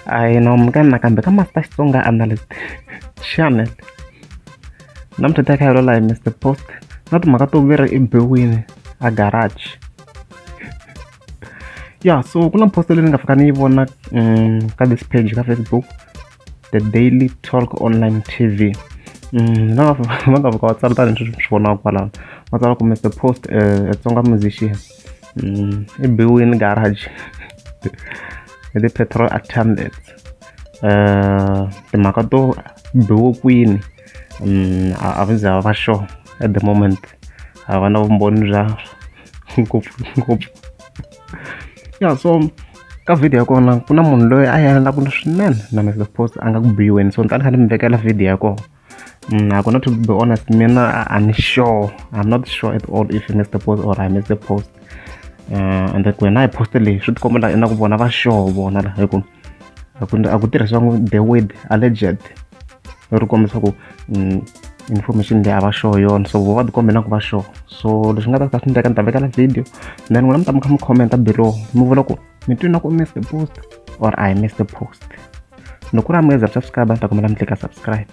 Ai naomkana kambe kama Star Xitsonga Analyst Channel. Namuntlha ta khayelo la hi Mr Post na timhaka to veri i biwini a garage. Yeah, so ku na post leyi ni nga fika ni yi vona ka this page ka Facebook, The Daily Talk Online TV. Va nga fika va tsala tani swi vonaka kwalano va tsala ku Mr Post a Tsonga musician i biwini garage hi ti-petrol attendants. Timhaka to biwe kwini a va za va sure at the moment, a va na vumbhoni bya ngopfu. Yeah, so ka video ya kona ku na munhu loyi a yelanaka swinene na Mr Post a nga ku biweni, so ni ta ni kha ni mi vekela video ya kona. A ku na to be honest mina I'm not sure at all if Mr Post or I Mr Post. And then when I posted leyi swi tikomba la na ku vona va sure vona la hi ku a ku tirhisiwa the word alleged ri kombisa ku information leyi a va sure yona, so vo va tikombe na ku va sure. So leswi nga ta ka swi ndleka ni ta vekela video then n'wina mi ta mi kha mi comment below mi vula ku mi twile na ku Mr Post or I Mr Post. Loko ku ri a mi nga za subscribe ni ta kombela mi klika subscribe.